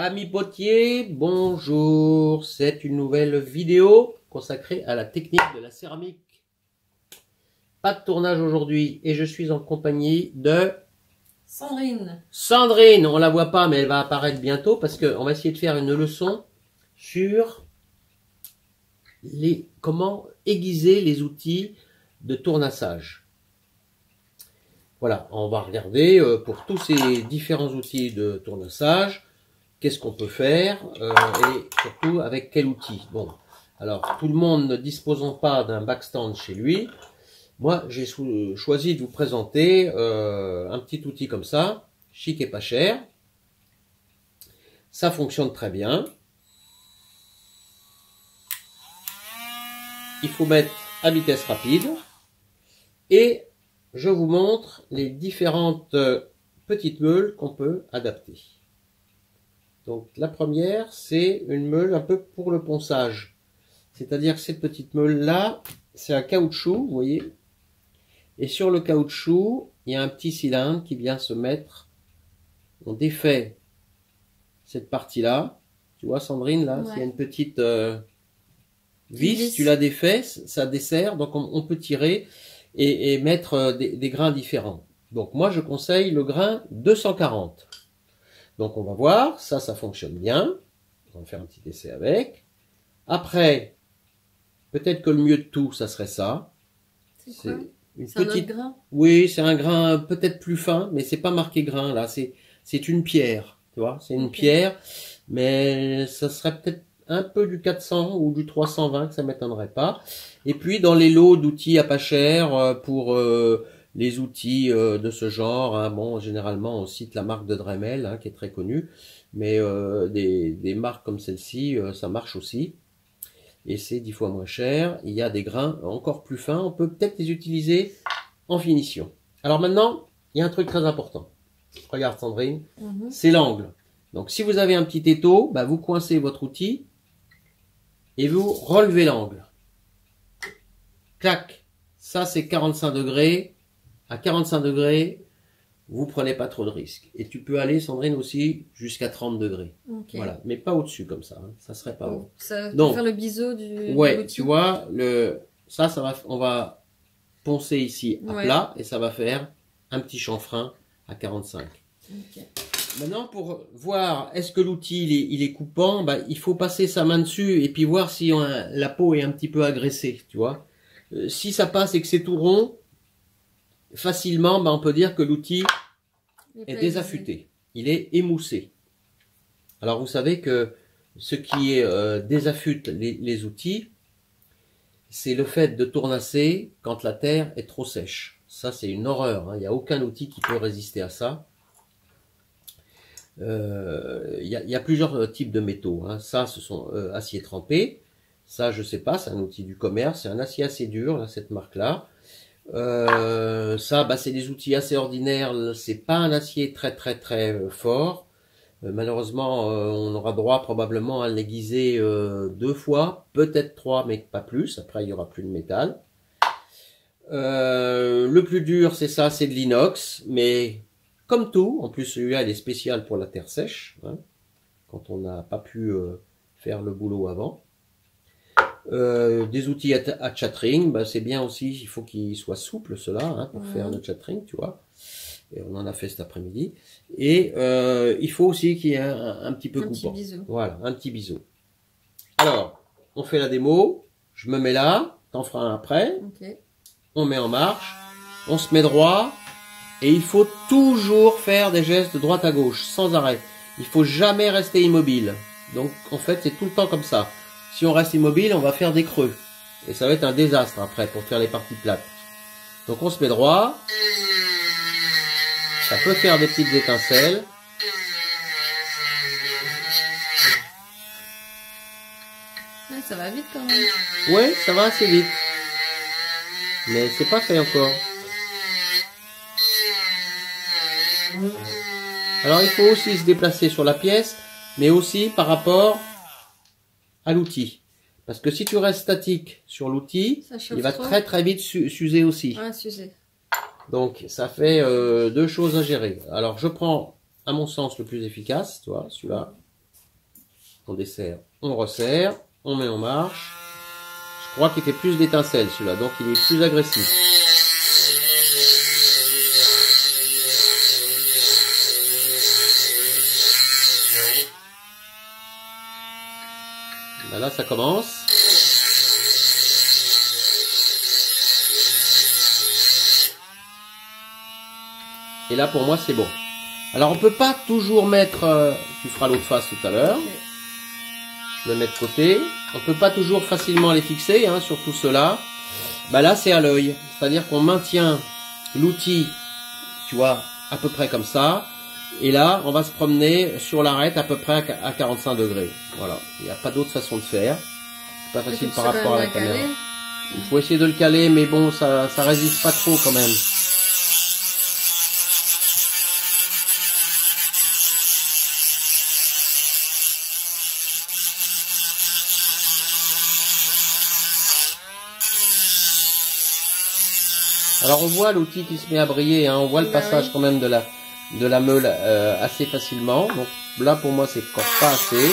Amis potiers, bonjour. C'est une nouvelle vidéo consacrée à la technique de la céramique. Pas de tournage aujourd'hui et je suis en compagnie de Sandrine. Sandrine. On la voit pas mais elle va apparaître bientôt parce qu'on va essayer de faire une leçon sur comment aiguiser les outils de tournassage. Voilà, on va regarder pour tous ces différents outils de tournassage. Qu'est-ce qu'on peut faire et surtout avec quel outil. Bon, alors tout le monde ne disposant pas d'un backstand chez lui, moi j'ai choisi de vous présenter un petit outil comme ça, chic et pas cher. Ça fonctionne très bien. Il faut mettre à vitesse rapide et je vous montre les différentes petites meules qu'on peut adapter. Donc la première, c'est une meule un peu pour le ponçage. C'est-à-dire que cette petite meule-là, c'est un caoutchouc, vous voyez. Et sur le caoutchouc, il y a un petit cylindre qui vient se mettre. On défait cette partie-là. Tu vois Sandrine, là, il y a une petite vis, tu la défais, ça dessert. Donc on peut tirer et mettre des grains différents. Donc moi, je conseille le grain 240. Donc on va voir, ça fonctionne bien. On va faire un petit essai avec. Après, peut-être que le mieux de tout, ça serait ça. C'est quoi? Une petite... un autre grain? Oui, c'est un grain peut-être plus fin, mais c'est pas marqué grain là. C'est une pierre, tu vois. C'est une pierre, mais ça serait peut-être un peu du 400 ou du 320, que ça m'étonnerait pas. Et puis dans les lots d'outils à pas cher pour les outils de ce genre, hein, bon, généralement on cite la marque de Dremel, hein, qui est très connue, mais des marques comme celle-ci, ça marche aussi, et c'est 10 fois moins cher. Il y a des grains encore plus fins, on peut peut-être les utiliser en finition. Alors maintenant, il y a un truc très important. Regarde Sandrine, c'est l'angle. Donc si vous avez un petit étau, bah, vous coincez votre outil et vous relevez l'angle. Clac, ça c'est 45 degrés. À 45 degrés, vous prenez pas trop de risques. Et tu peux aller, Sandrine, aussi jusqu'à 30 degrés. Okay. Voilà, mais pas au-dessus comme ça. Hein. Ça serait pas bon. Ça peut faire le biseau du. Ouais, tu vois, ça va, on va poncer ici à plat et ça va faire un petit chanfrein à 45. Okay. Maintenant, pour voir est-ce que l'outil il est coupant, bah, il faut passer sa main dessus et puis voir si la peau est un petit peu agressée, tu vois. Si ça passe et que c'est tout rond, facilement, bah, on peut dire que l'outil est désaffûté. Il est émoussé. Alors, vous savez que ce qui désaffûte les outils, c'est le fait de tournasser quand la terre est trop sèche. Ça, c'est une horreur. Hein. Il n'y a aucun outil qui peut résister à ça. Il y a plusieurs types de métaux. Hein. Ça, ce sont acier trempé. Ça, je sais pas, c'est un outil du commerce. C'est un acier assez dur, là, cette marque-là. Ça, bah, c'est des outils assez ordinaires. C'est pas un acier très fort. Malheureusement, on aura droit probablement à l'aiguiser 2 fois, peut-être 3, mais pas plus. Après, il y aura plus de métal. Le plus dur, c'est ça, c'est de l'inox, mais comme tout, en plus celui-là, il est spécial pour la terre sèche, hein, quand on n'a pas pu faire le boulot avant. Des outils à chattering, bah, c'est bien aussi, il faut qu'ils soient souples, ceux-là, hein, pour faire le chattering, tu vois. Et on en a fait cet après-midi. Et il faut aussi qu'il y ait un petit peu coupant. Voilà, un petit biseau. Alors, on fait la démo. Je me mets là, t'en feras un après. Okay. On met en marche, on se met droit. Et il faut toujours faire des gestes de droite à gauche, sans arrêt. Il faut jamais rester immobile. Donc, en fait, c'est tout le temps comme ça. Si on reste immobile, on va faire des creux. Et ça va être un désastre après pour faire les parties plates. Donc, on se met droit. Ça peut faire des petites étincelles. Ouais, ça va vite quand même. Ouais, ça va assez vite. Mais c'est pas fait encore. Alors il faut aussi se déplacer sur la pièce, mais aussi par rapport à l'outil. Parce que si tu restes statique sur l'outil, il va très vite s'user aussi. Ouais, s'user. Donc ça fait 2 choses à gérer. Alors je prends, à mon sens, le plus efficace, tu vois, celui-là. on desserre, on resserre, on met en marche. Je crois qu'il fait plus d'étincelles celui-là, donc il est plus agressif. Ben là, ça commence. Et là, pour moi, c'est bon. Alors, on peut pas toujours mettre... tu feras l'autre face tout à l'heure. Okay. Je le mets de côté. On peut pas toujours facilement les fixer, hein, surtout ceux-là. Bah là, c'est à l'œil. C'est-à-dire qu'on maintient l'outil, tu vois, à peu près comme ça. Et là, on va se promener sur l'arête à peu près à 45 degrés. Voilà. Il n'y a pas d'autre façon de faire. C'est pas facile par rapport à la caméra. Il faut essayer de le caler, mais bon, ça résiste pas trop quand même. Alors on voit l'outil qui se met à briller, hein, on voit le passage quand même de la meule assez facilement. Donc là pour moi c'est encore pas assez.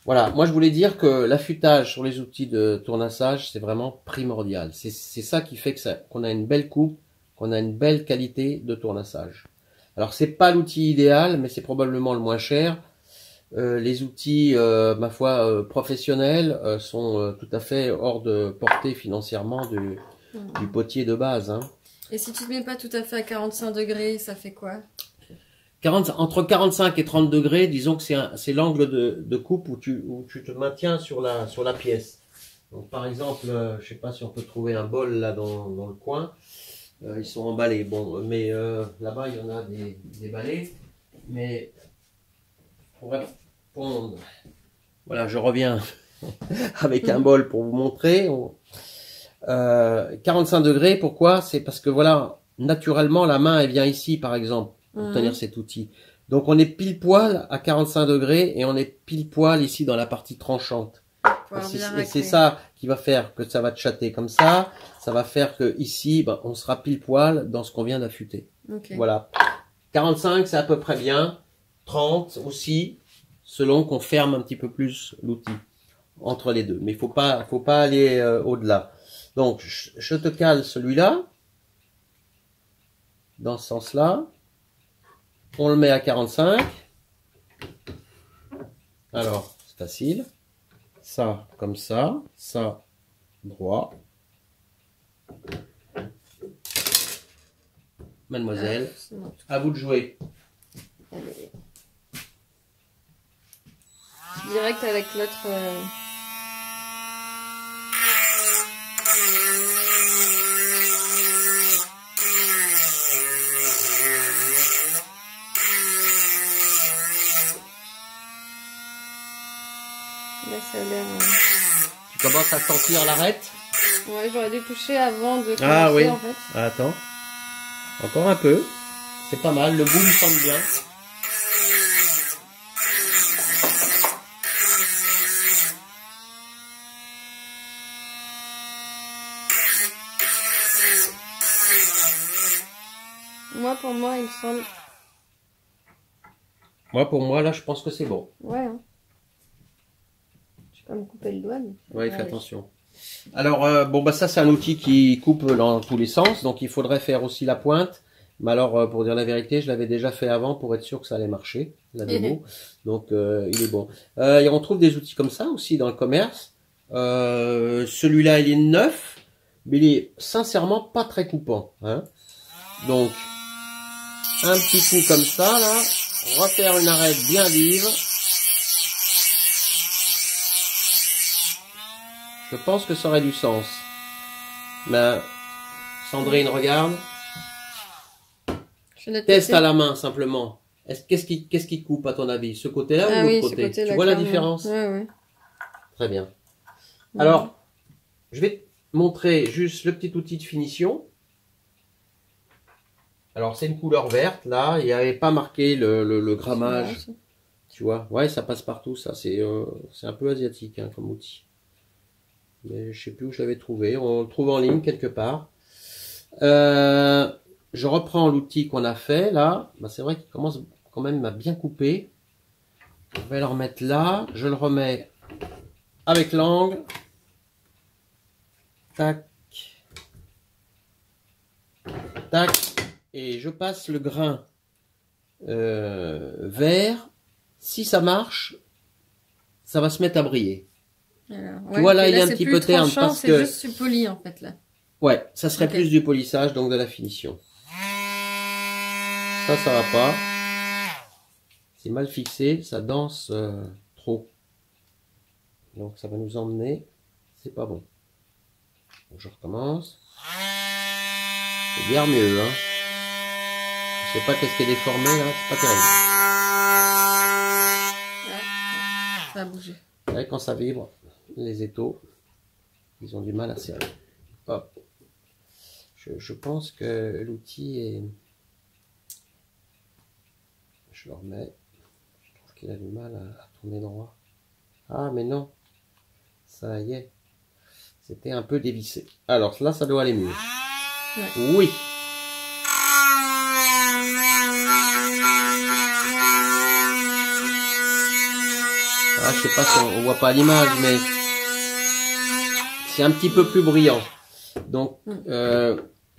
Voilà, moi je voulais dire que l'affûtage sur les outils de tournassage c'est vraiment primordial. C'est ça qui fait qu'on a une belle coupe, qu'on a une belle qualité de tournassage. Alors c'est pas l'outil idéal, mais c'est probablement le moins cher. Les outils, ma foi, professionnels sont tout à fait hors de portée financièrement du potier de base. Hein. Et si tu ne mets pas tout à fait à 45 degrés, ça fait quoi? Entre 45 et 30 degrés, disons que c'est l'angle de coupe où tu te maintiens sur la pièce. Donc par exemple, je sais pas si on peut trouver un bol là dans le coin. Ils sont emballés, bon, mais là-bas il y en a des balais, mais pour répondre, voilà, je reviens avec un bol pour vous montrer. 45 degrés, pourquoi? C'est parce que voilà, naturellement la main elle vient ici par exemple pour tenir cet outil. Donc on est pile poil à 45 degrés et on est pile poil ici dans la partie tranchante. Et c'est ça qui va faire que ça va te chatter comme ça. Ça va faire que ici, ben, on sera pile poil dans ce qu'on vient d'affûter. Okay. Voilà. 45, c'est à peu près bien. 30 aussi, selon qu'on ferme un petit peu plus l'outil entre les deux. Mais il faut pas aller au-delà. Donc, je te cale celui-là dans ce sens-là. On le met à 45. Alors, c'est facile. Ça, comme ça. Ça, droit. Mademoiselle, à vous de jouer. Allez. Direct avec l'autre... Là, ça a l'air... Tu commences à sentir l'arête? Ouais, j'aurais dû toucher avant de commencer, ah oui. En fait. Attends. Encore un peu. C'est pas mal. Le bout me semble bien. Pour moi, il me semble... Pour moi, là, je pense que c'est bon. Ouais. Hein. Je vais pas me couper le doigt. Mais... Ouais, fais attention. Alors, bon, bah ça, c'est un outil qui coupe dans tous les sens. Donc, il faudrait faire aussi la pointe. Mais alors, pour dire la vérité, je l'avais déjà fait avant pour être sûr que ça allait marcher, la démo. Donc, il est bon. Et on trouve des outils comme ça aussi dans le commerce. Celui-là, il est neuf. Mais il est sincèrement pas très coupant. Hein. Donc, un petit coup comme ça, là. Refaire une arête bien vive. Je pense que ça aurait du sens. Mais, Sandrine, regarde. Teste à la main, simplement. Qu'est-ce qui coupe, à ton avis? Ce côté-là ou l'autre côté? Tu vois la différence? Ouais. Très bien. Alors, je vais te montrer juste le petit outil de finition. Alors, c'est une couleur verte, là. Il n'y avait pas marqué le grammage. Tu vois? Ouais, ça passe partout, ça. C'est un peu asiatique, hein, comme outil. Mais je sais plus où je l'avais trouvé. On le trouve en ligne quelque part. Je reprends l'outil qu'on a fait là. Bah, c'est vrai qu'il commence quand même à bien couper. Je vais le remettre là. Je le remets avec l'angle. Tac. Tac. Et je passe le grain vert. Si ça marche, ça va se mettre à briller. Alors, Tu vois là, il est un petit peu terne parce que... C'est juste du poli en fait là. Ouais, ça serait Ok. plus du polissage, donc de la finition. Ça va pas. C'est mal fixé, ça danse trop. Donc ça va nous emmener. C'est pas bon. Donc je recommence. C'est bien mieux, hein. Je sais pas qu'est-ce qui est déformé là, c'est pas terrible. Ouais, ça a bougé. Ouais, quand ça vibre, les étaux, ils ont du mal à serrer. Hop. Je pense que l'outil est... Je le remets. Je trouve qu'il a du mal à tourner droit. Ah, mais non. Ça y est. C'était un peu dévissé. Alors là, ça doit aller mieux. Ouais. Oui. Ah, je sais pas si on voit pas l'image, mais c'est un petit peu plus brillant. Donc,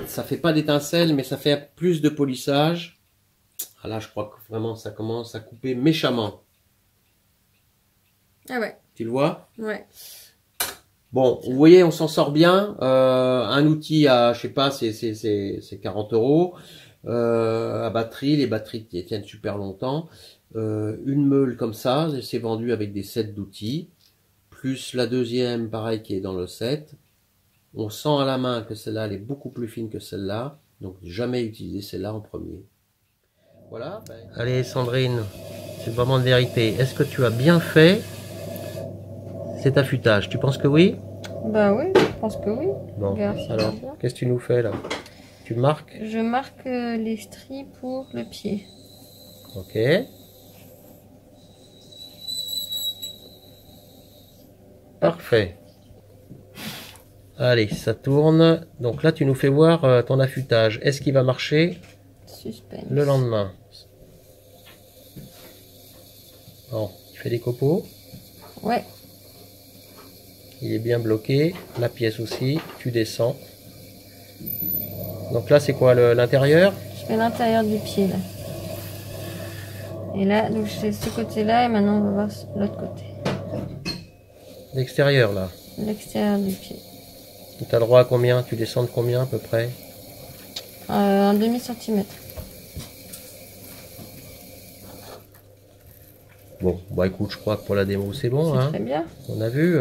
ça fait pas d'étincelles, mais ça fait plus de polissage. Ah là, je crois que vraiment, ça commence à couper méchamment. Ah ouais. Tu le vois? Ouais. Bon, vous voyez, on s'en sort bien. Un outil à, je sais pas, c'est 40 €. À batterie, les batteries qui tiennent super longtemps. Une meule comme ça, c'est vendu avec des sets d'outils. Plus la deuxième, pareil, qui est dans le set. On sent à la main que celle-là, elle est beaucoup plus fine que celle-là. Donc, jamais utiliser celle-là en premier. Voilà. Allez, Sandrine, c'est vraiment de vérité. Est-ce que tu as bien fait cet affûtage? Tu penses que oui? Bah oui, je pense que oui. Bon, Regarde, ça alors, va bien. qu'est-ce que tu nous fais là? Tu marques? Je marque les stries pour le pied. Ok. Parfait. Allez, ça tourne. Donc là, tu nous fais voir ton affûtage. Est-ce qu'il va marcher Suspense. le lendemain? Bon, tu fais des copeaux. Ouais. Il est bien bloqué. La pièce aussi. Tu descends. Donc là, c'est quoi l'intérieur? Je fais l'intérieur du pied là. Et là, donc je fais ce côté-là et maintenant on va voir l'autre côté. L'extérieur là. L'extérieur du pied. Tu as le droit à combien? Tu descends de combien à peu près? Un demi-centimètre. Bon, bah écoute, je crois que pour la démo c'est bon, C'est hein. très bien. On a vu,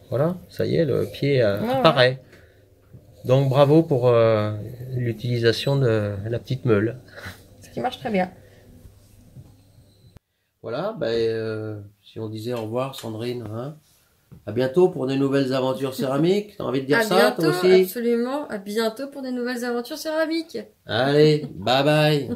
voilà, ça y est, le pied Ouais, apparaît. Donc bravo pour l'utilisation de la petite meule. Ce qui marche très bien. Voilà, si on disait au revoir Sandrine, hein. À bientôt pour de nouvelles aventures céramiques. T'as envie de dire À ça, bientôt, toi aussi? absolument. À bientôt pour des nouvelles aventures céramiques. Allez, bye bye.